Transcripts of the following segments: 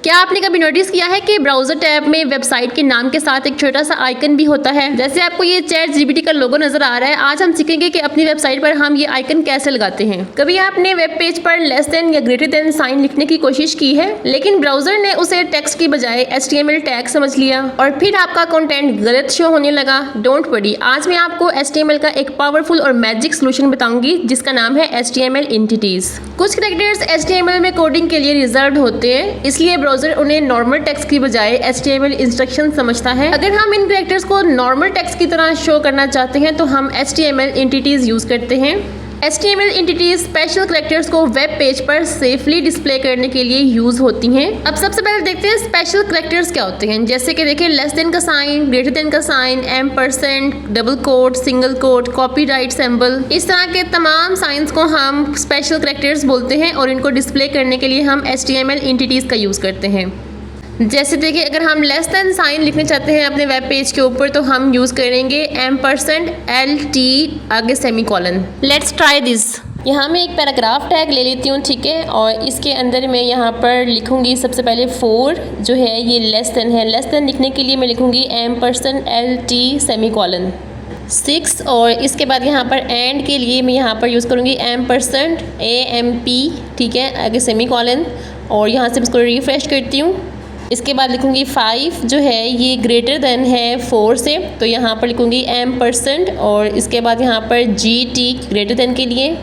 क्या आपने कभी नोटिस किया है कि ब्राउजर टैब में वेबसाइट के नाम के साथ एक छोटा सा आइकन भी होता है। जैसे आपको ये ChatGPT का लोगो नजर आ रहा है, आज हम सीखेंगे कि अपनी वेबसाइट पर हम ये आइकन कैसे लगाते हैं। कभी आपने वेब पेज पर लेस देन या ग्रेटर देन साइन लिखने की कोशिश की है, लेकिन ब्राउजर ने उसे टेक्स्ट की बजाय HTML टैग समझ लिया और फिर आपका कंटेंट गलत शो होने लगा। डोंट वरी, आज मैं आपको HTML का एक पावरफुल और मैजिक सोल्यूशन बताऊंगी जिसका नाम है HTML एंटिटीज। कुछ कैरेक्टर्स HTML में कोडिंग के लिए रिजर्व्ड होते हैं, इसलिए ब्राउजर उन्हें नॉर्मल टेक्स्ट की बजाय HTML इंस्ट्रक्शन समझता है। अगर हम इन कैरेक्टर्स को नॉर्मल टेक्स्ट की तरह शो करना चाहते हैं तो हम HTML एंटिटीज यूज करते हैं। HTML एंटिटीज स्पेशल कैरेक्टर्स को वेब पेज पर सेफली डिस्प्ले करने के लिए यूज होती हैं। अब सबसे पहले देखते हैं स्पेशल कैरेक्टर्स क्या होते हैं। जैसे कि देखिए, लेस देन का साइन, ग्रेटर देन का sign, %, double quote, single quote, copyright symbol, इस तरह के तमाम साइंस को हम स्पेशल कैरेक्टर्स बोलते हैं और इनको डिस्प्ले करने के लिए हम HTML एंटिटीज का यूज करते हैं। जैसे देखिए, अगर हम लेस देन साइन लिखने चाहते हैं अपने वेब पेज के ऊपर तो हम यूज़ करेंगे $LT आगे सेमीकोलन। Let's try this. यहाँ मैं एक पैराग्राफ टैग ले लेती हूँ, ठीक है, और इसके अंदर मैं यहाँ पर लिखूँगी सबसे पहले 4 जो है ये लेस देन है। लेस देन लिखने के लिए मैं लिखूँगी $LT सेमीकोलन 6 और इसके बाद यहाँ पर एंड के लिए मैं यहाँ पर यूज़ करूँगी $AMP, ठीक है, आगे सेमीकोलन, और यहाँ से इसको रिफ्रेश करती हूँ। इसके बाद लिखूँगी 5 जो है ये ग्रेटर देन है 4 से, तो यहाँ पर लिखूँगी %, और इसके बाद यहाँ पर GT ग्रेटर देन के लिए,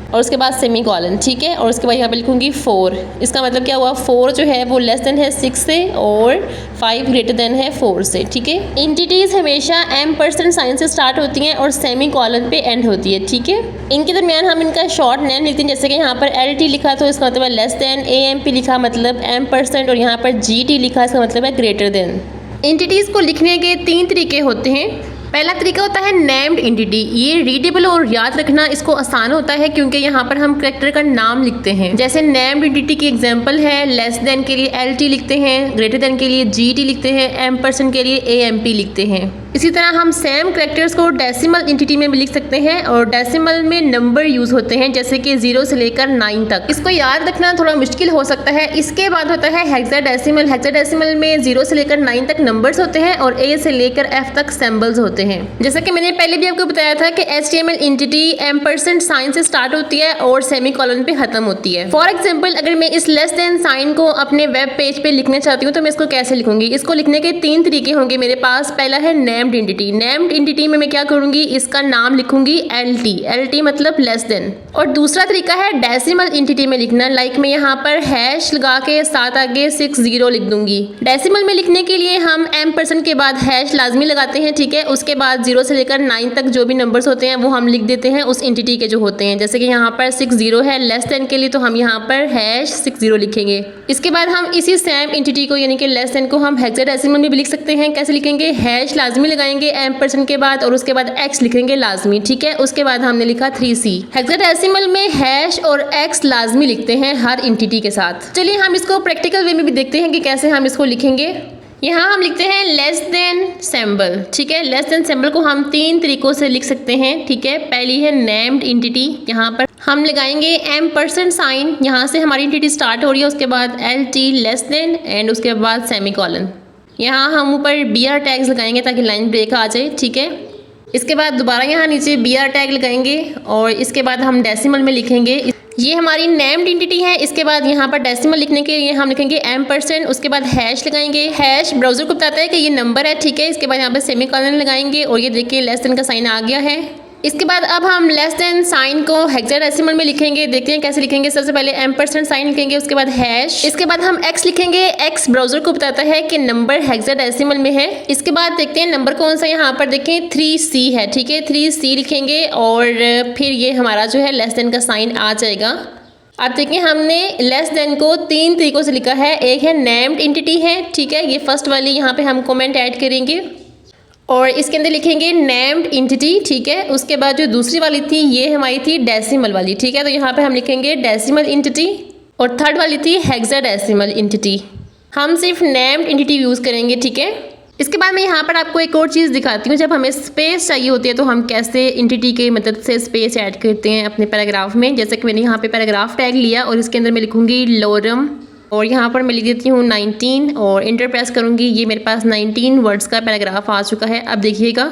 और उसके बाद सेमीकोलन, ठीक है, और उसके बाद यहाँ पर लिखूँगी 4। इसका मतलब क्या हुआ, 4 जो है वो लेस देन है 6 से और 5 ग्रेटर देन है 4 से, ठीक है। एंटिटीज़ हमेशा % साइन से स्टार्ट होती हैं और सेमीकोलन पे एंड होती है, ठीक है। इनके दरमियान हम इनका शॉर्ट नेम लिखते हैं। जैसे कि यहाँ पर LT लिखा तो इसका मतलब है लेस देन, AMP लिखा मतलब %, और यहाँ पर GT लिखा इसका मतलब है ग्रेटर देन। एंटिटीज़ को लिखने के 3 तरीके होते हैं। पहला तरीका होता है नेम्ड एंटिटी। ये रीडेबल और याद रखना इसको आसान होता है क्योंकि यहाँ पर हम कैरेक्टर का नाम लिखते हैं। जैसे नेम्ड एंटिटी की एग्जांपल है, लेस देन के लिए LT लिखते हैं, ग्रेटर देन के लिए GT लिखते हैं, % के लिए AMP लिखते हैं। इसी तरह हम सेम कैरेक्टर्स को डेसिमल एंटिटी में भी लिख सकते हैं और डेसिमल में नंबर यूज होते हैं, जैसे कि 0 से लेकर 9 तक। इसको याद रखना थोड़ा मुश्किल हो सकता है। इसके बाद होता है हेक्साडेसिमल। हेक्साडेसिमल में 0 से लेकर 9 तक नंबर्स होते हैं और A से लेकर F तक सिंबल्स होते हैं। जैसा कि मैंने पहले भी आपको बताया था कि HTML एंटिटी % साइन से स्टार्ट होती है और सेमीकोलन पे खत्म होती है। फॉर एग्जाम्पल, अगर मैं इस लेस देन साइन को अपने वेब पेज पे लिखना चाहती हूँ तो मैं इसको कैसे लिखूंगी। इसको लिखने के 3 तरीके होंगे मेरे पास। पहला है नेम्ड एंटिटी। नेम्ड एंटिटी में मैं क्या करूंगी, इसका नाम लिखूंगी LT मतलब लेस देन। और दूसरा तरीका है डेसिमल एंटिटी में लिखना। लाइक मैं यहाँ पर हैश लगा के साथ आगे 60 लिख दूंगी। डेसिमल में लिखने के लिए हम % के बाद हैश लाजमी लगाते हैं, ठीक है। उसके बाद 0 से लेकर 9 तक जो भी नंबर्स होते हैं वो हम लिख देते हैं उस एंटिटी के जो होते हैं। जैसे कि यहाँ पर 60 है लेस देन के लिए, तो हम यहाँ पर #60 लिखेंगे। इसके बाद हम इसी सेम एंटिटी को यानी कि लेस देन को हम हेक्साडेसिमल में भी लिख सकते हैं। कैसे लिखेंगे, हैश लाजमी लगाएंगे %, के बाद और उसके बाद X लिखेंगे लाजमी, ठीक है। उसके बाद हमने लिखा 3C। हेक्साडेसिमल में हैश और X लाजमी लिखते हैं हर एंटिटी के साथ। चलिए हम इसको प्रैक्टिकल वे में भी देखते हैं कि कैसे हम इसको लिखेंगे। यहाँ हम लिखते हैं लेस देन सिंबल, ठीक है। लेस देन सिंबल को हम 3 तरीकों से लिख सकते हैं, ठीक है। पहली है नेम्ड एंटिटी। यहाँ पर हम लगाएंगे % साइन, यहाँ से हमारी एंटिटी स्टार्ट हो रही है, उसके बाद LT लेस देन एंड उसके बाद सेमीकोलन। यहाँ हम ऊपर BR टैग्स लगाएंगे ताकि लाइन ब्रेक आ जाए, ठीक है। इसके बाद दोबारा यहाँ नीचे BR टैग लगाएंगे और इसके बाद हम डेसिमल में लिखेंगे। ये हमारी नेम्ड एंटिटी है। इसके बाद यहाँ पर डेसिमल लिखने के लिए हम लिखेंगे %, उसके बाद हैश लगाएंगे। हैश ब्राउजर को बताता है कि ये नंबर है, ठीक है। इसके बाद यहाँ पर सेमीकोलन लगाएंगे और ये देखिए लेस देन का साइन आ गया है। इसके बाद अब हम लेस देन साइन को हेक्साडेसिमल में लिखेंगे। देखते हैं कैसे लिखेंगे। सबसे पहले % साइन लिखेंगे, उसके बाद हैश, इसके बाद हम X लिखेंगे। X ब्राउजर को बताता है कि नंबर हेक्साडेसिमल में है। इसके बाद देखते हैं नंबर कौन सा, यहाँ पर देखें 3C है, ठीक है। 3C लिखेंगे और फिर ये हमारा जो है लेस देन का साइन आ जाएगा। अब देखिए हमने लेस देन को 3 तरीकों से लिखा है। एक है नेम्ड एंटिटी है, ठीक है, ये फर्स्ट वाली, यहाँ पे हम कमेंट ऐड करेंगे और इसके अंदर लिखेंगे नेम्ड एंटिटी, ठीक है। उसके बाद जो दूसरी वाली थी ये हमारी थी डेसिमल वाली, ठीक है, तो यहाँ पे हम लिखेंगे डेसिमल एंटिटी। और थर्ड वाली थी हेक्साडेसिमल एंटिटी। हम सिर्फ नेम्ड एंटिटी यूज़ करेंगे, ठीक है। इसके बाद मैं यहाँ पर आपको एक और चीज़ दिखाती हूँ। जब हमें स्पेस चाहिए होती है तो हम कैसे एंटिटी के मदद से स्पेस ऐड करते हैं अपने पैराग्राफ में। जैसे कि मैंने यहाँ पे पैराग्राफ टैग लिया और इसके अंदर मैं लिखूँगी लोरम और यहाँ पर मैं लिख देती हूँ 19 और इंटर प्रेस करूँगी। ये मेरे पास 19 वर्ड्स का पैराग्राफ आ चुका है। अब देखिएगा,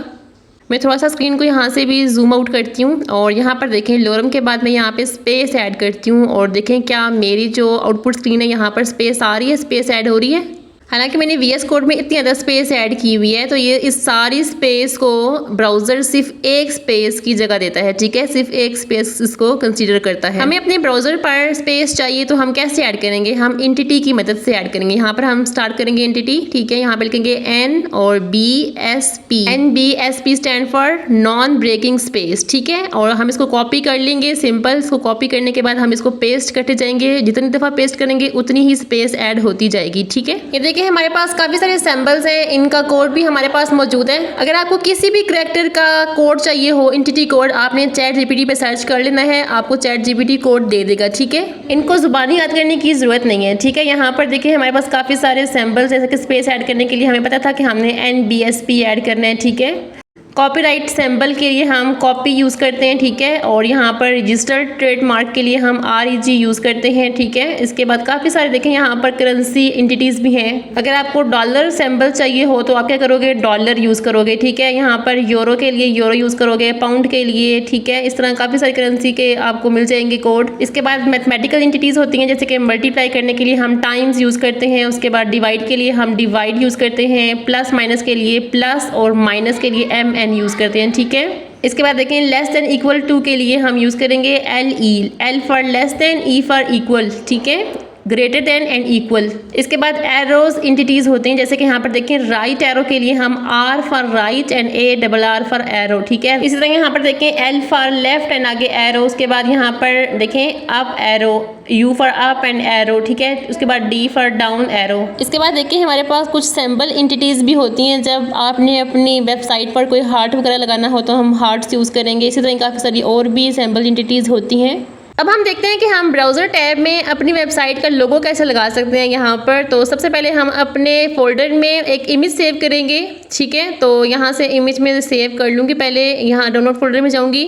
मैं थोड़ा सा स्क्रीन को यहाँ से भी जूम आउट करती हूँ और यहाँ पर देखें लोरम के बाद मैं यहाँ पे स्पेस ऐड करती हूँ और देखें क्या मेरी जो आउटपुट स्क्रीन है यहाँ पर स्पेस आ रही है, स्पेस ऐड हो रही है। हालांकि मैंने VS कोड में इतनी ज़्यादा स्पेस ऐड की हुई है तो ये इस सारी स्पेस को ब्राउज़र सिर्फ एक स्पेस की जगह देता है, ठीक है, सिर्फ एक स्पेस इसको कंसीडर करता है। हमें अपने ब्राउज़र पर स्पेस चाहिए तो हम कैसे ऐड करेंगे, हम एंटिटी की मदद से ऐड करेंगे। यहाँ पर हम स्टार्ट करेंगे एंटिटी, ठीक है, यहाँ पर लिखेंगे N और BSP। NBSP stand for non breaking space, ठीक है, और हम इसको कॉपी कर लेंगे सिंपल। इसको कॉपी करने के बाद हम इसको पेस्ट करते जाएंगे, जितनी दफ़ा पेस्ट करेंगे उतनी ही स्पेस ऐड होती जाएगी, ठीक है। ये देखिए हमारे पास काफ़ी सारे सैम्पल्स हैं, इनका कोड भी हमारे पास मौजूद है। अगर आपको किसी भी करैक्टर का कोड चाहिए हो, एंटिटी कोड, आपने ChatGPT पे सर्च कर लेना है, आपको ChatGPT कोड दे देगा, ठीक है। इनको जुबानी याद करने की ज़रूरत नहीं है, ठीक है। यहाँ पर देखिए हमारे पास काफ़ी सारे सैम्पल्स, जैसे कि स्पेस ऐड करने के लिए हमें पता था कि हमने NBSP ऐड करना है, ठीक है। कॉपीराइट सिंबल के लिए हम कॉपी यूज़ करते हैं, ठीक है, और यहाँ पर रजिस्टर्ड ट्रेडमार्क के लिए हम REG यूज़ करते हैं, ठीक है। इसके बाद काफ़ी सारे देखें यहाँ पर करेंसी एंटिटीज़ भी हैं। अगर आपको डॉलर सिंबल चाहिए हो तो आप क्या करोगे, डॉलर यूज़ करोगे, ठीक है। यहाँ पर यूरो के लिए यूरो यूज़ करोगे, पाउंड के लिए, ठीक है। इस तरह काफ़ी सारी करेंसी के आपको मिल जाएंगे कोड। इसके बाद मैथमेटिकल एंटिटीज़ होती हैं, जैसे कि मल्टीप्लाई करने के लिए हम टाइम्स यूज़ करते हैं, उसके बाद डिवाइड के लिए हम डिवाइड यूज़ करते हैं, प्लस माइनस के लिए प्लस और माइनस के लिए MN यूज़ करते हैं, ठीक है। इसके बाद देखें लेस देन इक्वल टू के लिए हम यूज़ करेंगे LE, L for less than, E for equal, ठीक है, ग्रेटर देन एंड इक्वल। इसके बाद एरोज एंटिटीज़ होते हैं, जैसे कि यहाँ पर देखें राइट एरो के लिए हम R for right and ARR for aero, ठीक है। इसी तरह यहाँ पर देखें L फॉर लेफ्ट एंड आगे एरो, उसके बाद यहाँ पर देखें up arrow, U for up and arrow, ठीक है। उसके बाद D फॉर डाउन एरो। इसके बाद देखिए हमारे पास कुछ सिंबल एंटिटीज़ भी होती हैं। जब आपने अपनी वेबसाइट पर कोई हार्ट वगैरह लगाना हो तो हम हार्ट्स यूज़ करेंगे। इसी तरह काफ़ी सारी और भी सिंबल एंटिटीज़ होती हैं। अब हम देखते हैं कि हम ब्राउज़र टैब में अपनी वेबसाइट का लोगो कैसे लगा सकते हैं यहाँ पर। तो सबसे पहले हम अपने फोल्डर में एक इमेज सेव करेंगे, ठीक है। तो यहाँ से इमेज में सेव कर लूँगी। पहले यहाँ डाउनलोड फोल्डर में जाऊँगी।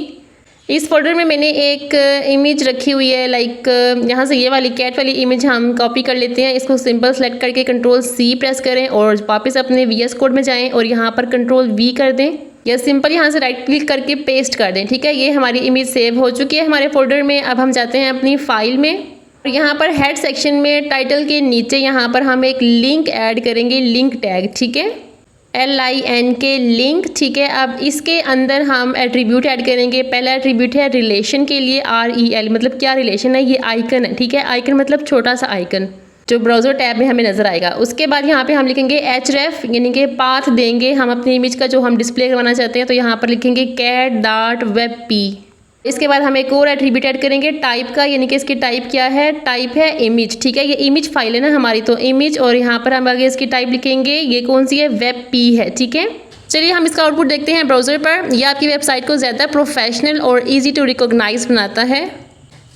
इस फोल्डर में मैंने एक इमेज रखी हुई है, लाइक यहाँ से ये वाली कैट वाली इमेज हम कॉपी कर लेते हैं। इसको सिंपल सेलेक्ट करके Ctrl+C प्रेस करें और वापस अपने VS कोड में जाएँ और यहाँ पर Ctrl+V कर दें या सिंपल यहाँ से राइट क्लिक करके पेस्ट कर दें, ठीक है। ये हमारी इमेज सेव हो चुकी है हमारे फोल्डर में। अब हम जाते हैं अपनी फाइल में और यहाँ पर हेड सेक्शन में टाइटल के नीचे यहाँ पर हम एक लिंक ऐड करेंगे, लिंक टैग, ठीक है, LINK लिंक, ठीक है। अब इसके अंदर हम एट्रीब्यूट ऐड करेंगे। पहला एट्रीब्यूट है रिलेशन के लिए REL, मतलब क्या रिलेशन है, ये आइकन है, ठीक है। आइकन मतलब छोटा सा आइकन जो ब्राउज़र टैब में हमें नज़र आएगा। उसके बाद यहाँ पे हम लिखेंगे href, यानी कि पाथ देंगे हम अपनी इमेज का जो हम डिस्प्ले करवाना चाहते हैं। तो यहाँ पर लिखेंगे cat.webp। इसके बाद हम एक और एट्रीब्यूट ऐड करेंगे टाइप का, यानी कि इसकी टाइप क्या है, टाइप है इमेज, ठीक है। ये इमेज फाइल है ना हमारी, तो इमेज, और यहाँ पर हम आगे इसकी टाइप लिखेंगे, ये कौन सी है, WebP है, ठीक है। चलिए हम इसका आउटपुट देखते हैं ब्राउज़र पर। यह आपकी वेबसाइट को ज़्यादा प्रोफेशनल और ईजी टू रिकॉग्नाइज बनाता है।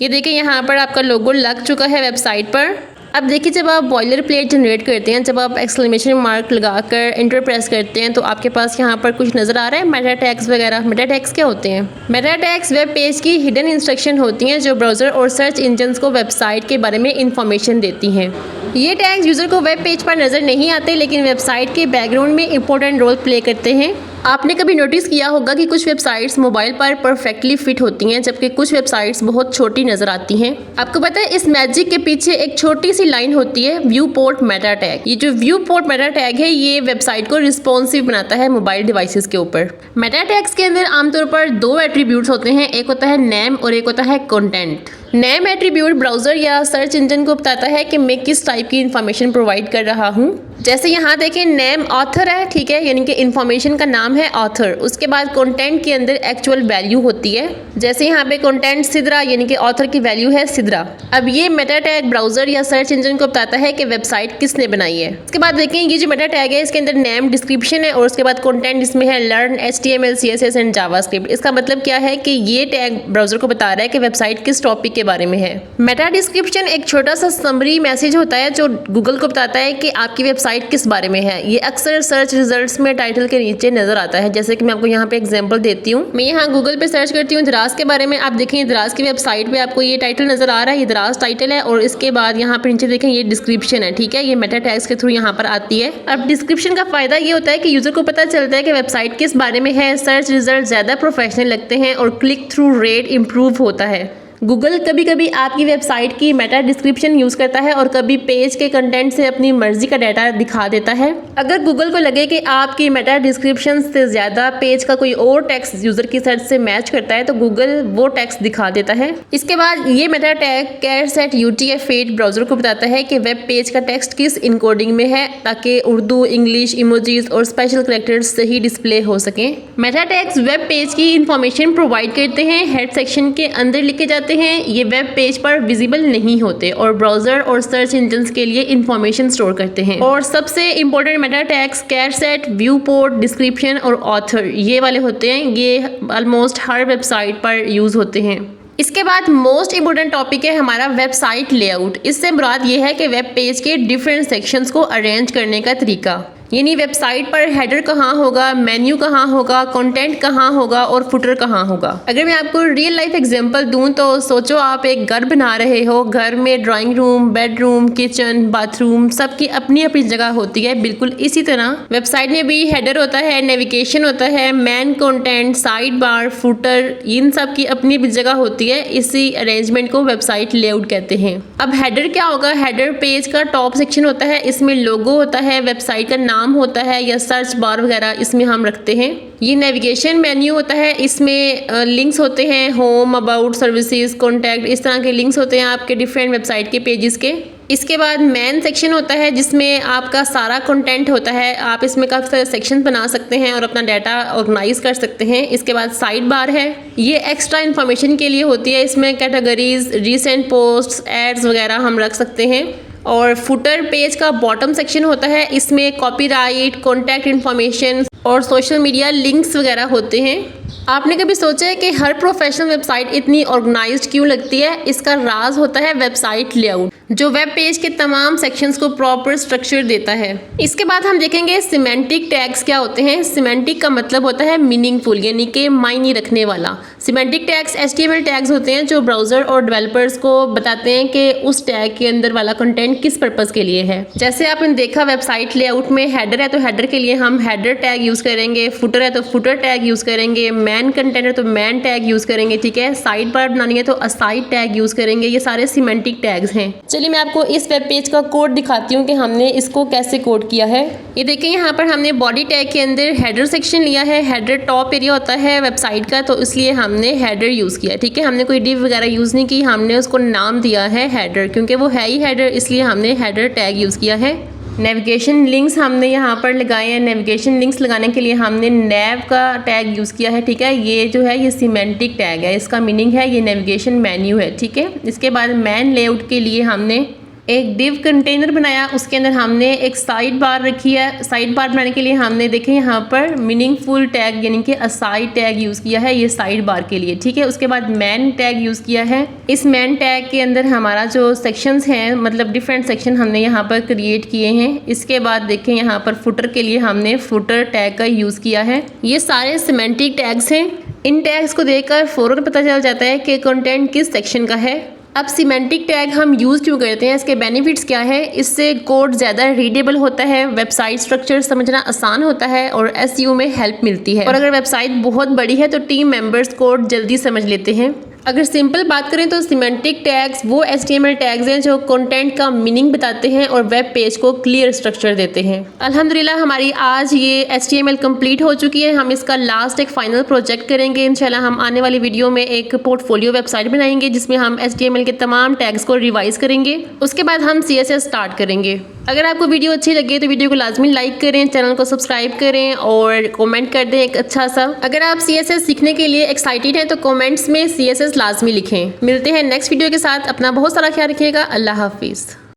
ये देखिए यहाँ पर आपका लोगो लग चुका है वेबसाइट पर। अब देखिए जब आप बॉयलर प्लेट जनरेट करते हैं, जब आप एक्सक्लेमेशन मार्क लगाकर एंटर प्रेस करते हैं तो आपके पास यहाँ पर कुछ नज़र आ रहा है, मेटा टैग्स वगैरह। मेटा टैग्स क्या होते हैं? मेटा टैग्स वेब पेज की हिडन इंस्ट्रक्शन होती हैं जो ब्राउज़र और सर्च इंजन्स को वेबसाइट के बारे में इंफॉर्मेशन देती हैं। ये टैग्स यूज़र को वेब पेज पर नज़र नहीं आते, लेकिन वेबसाइट के बैकग्राउंड में इंपॉर्टेंट रोल प्ले करते हैं। आपने कभी नोटिस किया होगा कि कुछ वेबसाइट्स मोबाइल पर परफेक्टली फिट होती हैं, जबकि कुछ वेबसाइट्स बहुत छोटी नज़र आती हैं। आपको पता है इस मैजिक के पीछे एक छोटी सी लाइन होती है, व्यू पोर्ट मेटा टैग। ये जो व्यू पोर्ट मेटा टैग है ये वेबसाइट को रिस्पॉन्सिव बनाता है मोबाइल डिवाइसेस के ऊपर। मेटा टैग्स के अंदर आमतौर पर दो एट्रीब्यूट्स होते हैं, एक होता है नेम और एक होता है कंटेंट। नेम एट्रीब्यूट ब्राउज़र या सर्च इंजन को बताता है कि मैं किस टाइप की इंफॉर्मेशन प्रोवाइड कर रहा हूँ। जैसे यहाँ देखें नेम ऑथर है, ठीक है, यानी कि इंफॉर्मेशन का नाम है ऑथर। उसके बाद कंटेंट के अंदर एक्चुअल वैल्यू होती है, जैसे यहाँ पे कंटेंट सिद्रा, यानी कि ऑथर की वैल्यू है सिद्रा। अब ये मेटा टैग ब्राउज़र या सर्च इंजन को बताता है कि वेबसाइट किसने बनाई है। उसके बाद देखें ये जो मेटा टैग है इसके अंदर नेम डिस्क्रिप्शन है और उसके बाद कंटेंट इसमें है learn HTML CSS and JavaScript. इसका मतलब क्या है कि ये टैग ब्राउज़र को बता रहा है कि वेबसाइट किस टॉपिक के बारे में है। मेटा डिस्क्रिप्शन एक छोटा सा समरी मैसेज होता है जो गूगल को बताता है कि आपकी वेबसाइट किस बारे में है। ये अक्सर सर्च रिजल्ट्स में टाइटल के नीचे नजर नजर आता है। जैसे कि मैं आपको यहाँ पे एग्जांपल देती हूँ। मैं यहाँ गूगल पे सर्च करती हूँ दराज के बारे में। आप देखें दराज की वेबसाइट पे आपको ये टाइटल नजर आ रहा है, ये दराज टाइटल है और इसके बाद यहाँ पे नीचे देखें ये डिस्क्रिप्शन है, ठीक है। ये मेटा टैग्स के थ्रू यहाँ पर आती है। अब डिस्क्रिप्शन का फायदा ये होता है कि यूजर को पता चलता है कि वेबसाइट किस बारे में है, सर्च रिजल्ट ज्यादा प्रोफेशनल लगते हैं और क्लिक थ्रू रेट इंप्रूव होता है। गूगल कभी कभी आपकी वेबसाइट की मेटा डिस्क्रिप्शन यूज करता है और कभी पेज के कंटेंट से अपनी मर्जी का डाटा दिखा देता है। अगर गूगल को लगे कि आपकी मेटा डिस्क्रिप्शन से ज्यादा पेज का कोई और टेक्स्ट यूजर की सर्च से मैच करता है तो गूगल वो टेक्स्ट दिखा देता है। इसके बाद ये मेटा टैग कैरसेट UTF-8 ब्राउजर को बताता है कि वेब पेज का टेक्स्ट किस इनकोडिंग में है ताकि उर्दू, इंग्लिश, इमोजीज और स्पेशल कैरेक्टर्स सही डिस्प्ले हो सके। मेटा टैग्स वेब पेज की इंफॉर्मेशन प्रोवाइड करते हैं, हेड सेक्शन के अंदर लिखे जाते हैं। ये वेब पेज पर विजिबल नहीं होते और ब्राउजर और सर्च इंजन्स के लिए इंफॉर्मेशन स्टोर करते हैं। और सबसे important meta tags charset, viewport, description और ऑथर ये वाले होते हैं। ये ऑलमोस्ट हर वेबसाइट पर यूज होते हैं। इसके बाद मोस्ट इंपोर्टेंट टॉपिक है हमारा वेबसाइट लेआउट। इससे मुराद ये है कि वेब पेज के डिफरेंट सेक्शंस को अरेंज करने का तरीका, यानी वेबसाइट पर हेडर कहाँ होगा, मेन्यू कहाँ होगा, कंटेंट कहाँ होगा और फुटर कहाँ होगा। अगर मैं आपको रियल लाइफ एग्जांपल दूं तो सोचो आप एक घर बना रहे हो। घर में drawing room, bedroom, kitchen, bathroom सबकी अपनी अपनी जगह होती है। बिल्कुल इसी तरह वेबसाइट में भी हेडर होता है, नेविगेशन होता है, main content, sidebar, footer, इन सब की अपनी जगह होती है। इसी अरेंजमेंट को वेबसाइट लेआउट कहते हैं। अब हेडर क्या होगा? हेडर पेज का टॉप सेक्शन होता है, इसमें लोगो होता है, वेबसाइट का नाम होता है या सर्च बार वगैरह इसमें हम रखते हैं। ये नेविगेशन मेन्यू होता है, इसमें लिंक्स होते हैं, होम, अबाउट, सर्विसेज, कॉन्टैक्ट, इस तरह के लिंक्स होते हैं आपके डिफरेंट वेबसाइट के पेजेस के। इसके बाद मेन सेक्शन होता है जिसमें आपका सारा कंटेंट होता है। आप इसमें काफ़ी सारे सेक्शन बना सकते हैं और अपना डाटा ऑर्गेनाइज कर सकते हैं। इसके बाद साइड बार है, ये एक्स्ट्रा इन्फॉर्मेशन के लिए होती है। इसमें कैटेगरीज, रीसेंट पोस्ट्स, एड्स वगैरह हम रख सकते हैं। और फुटर पेज का बॉटम सेक्शन होता है, इसमें कॉपीराइट, कॉन्टैक्ट इन्फॉर्मेशन और सोशल मीडिया लिंक्स वगैरह होते हैं। आपने कभी सोचा है कि हर प्रोफेशनल वेबसाइट इतनी ऑर्गेनाइज्ड क्यों लगती है? इसका राज होता है वेबसाइट लेआउट, जो वेब पेज के तमाम सेक्शंस को प्रॉपर स्ट्रक्चर देता है। इसके बाद हम देखेंगे सिमेंटिक टैग्स क्या होते हैं। सिमेंटिक का मतलब होता है मीनिंगफुल, यानी कि मायने रखने वाला। सिमेंटिक टैग्स HTML टैग्स होते हैं जो ब्राउजर और डेवलपर्स को बताते हैं कि उस टैग के अंदर वाला कंटेंट किस पर्पस के लिए है। जैसे आपने देखा वेबसाइट लेआउट में हेडर है तो हेडर के लिए हम हेडर टैग यूज करेंगे, फुटर है तो फुटर टैग यूज करेंगे, मैन कंटेंट है तो मैन टैग यूज करेंगे, ठीक है। साइड बार बनानी है तो असाइड टैग यूज करेंगे। ये सारे सिमेंटिक टैग्स हैं। चलिए मैं आपको इस वेब पेज का कोड दिखाती हूँ कि हमने इसको कैसे कोड किया है। ये देखें यहाँ पर हमने बॉडी टैग के अंदर हेडर सेक्शन लिया है। हेडर टॉप एरिया होता है वेबसाइट का, तो इसलिए हमने हेडर यूज़ किया, ठीक है। हमने कोई डिव वगैरह यूज़ नहीं की, हमने उसको नाम दिया है हेडर, क्योंकि वो है ही हेडर, इसलिए हमने हेडर टैग यूज़ किया है। नेविगेशन लिंक्स हमने यहाँ पर लगाए हैं। नेविगेशन लिंक्स लगाने के लिए हमने नेव का टैग यूज़ किया है, ठीक है। ये जो है ये सिमेंटिक टैग है, इसका मीनिंग है ये नेविगेशन मेन्यू है, ठीक है। इसके बाद मैन लेआउट के लिए हमने एक डिव कंटेनर बनाया, उसके अंदर हमने एक साइड बार रखी है। साइड बार बनाने के लिए हमने देखें यहाँ पर मीनिंगफुल टैग यानी कि असाइड टैग यूज़ किया है ये साइड बार के लिए, ठीक है। उसके बाद मैन टैग यूज़ किया है। इस मैन टैग के अंदर हमारा जो सेक्शंस हैं, मतलब डिफरेंट सेक्शन हमने यहाँ पर क्रिएट किए हैं। इसके बाद देखें यहाँ पर फुटर के लिए हमने फुटर टैग का यूज़ किया है। ये सारे सिमेंटिक टैग्स हैं। इन टैग्स को देखकर फ़ौरन पता चल जाता है कि कंटेंट किस सेक्शन का है। अब सिमेंटिक टैग हम यूज़ क्यों करते हैं, इसके बेनिफिट्स क्या है? इससे कोड ज़्यादा रीडेबल होता है, वेबसाइट स्ट्रक्चर समझना आसान होता है और SEO में हेल्प मिलती है। और अगर वेबसाइट बहुत बड़ी है तो टीम मेंबर्स कोड जल्दी समझ लेते हैं। अगर सिंपल बात करें तो सिमेंटिक टैग्स वो HTML टैग्स हैं जो कंटेंट का मीनिंग बताते हैं और वेब पेज को क्लियर स्ट्रक्चर देते हैं। अल्हम्दुलिल्लाह हमारी आज ये HTML कंप्लीट हो चुकी है। हम इसका लास्ट एक फाइनल प्रोजेक्ट करेंगे इंशाल्लाह। हम आने वाली वीडियो में एक पोर्टफोलियो वेबसाइट बनाएंगे जिसमें हम HTML के तमाम टैग्स को रिवाइज करेंगे। उसके बाद हम CSS स्टार्ट करेंगे। अगर आपको वीडियो अच्छी लगे तो वीडियो को लाजमी लाइक करें, चैनल को सब्सक्राइब करें और कमेंट कर दें एक अच्छा सा। अगर आप CSS सीखने के लिए एक्साइटेड हैं तो कमेंट्स में CSS लाजमी लिखें। मिलते हैं नेक्स्ट वीडियो के साथ। अपना बहुत सारा ख्याल रखिएगा। अल्लाह हाफिज़।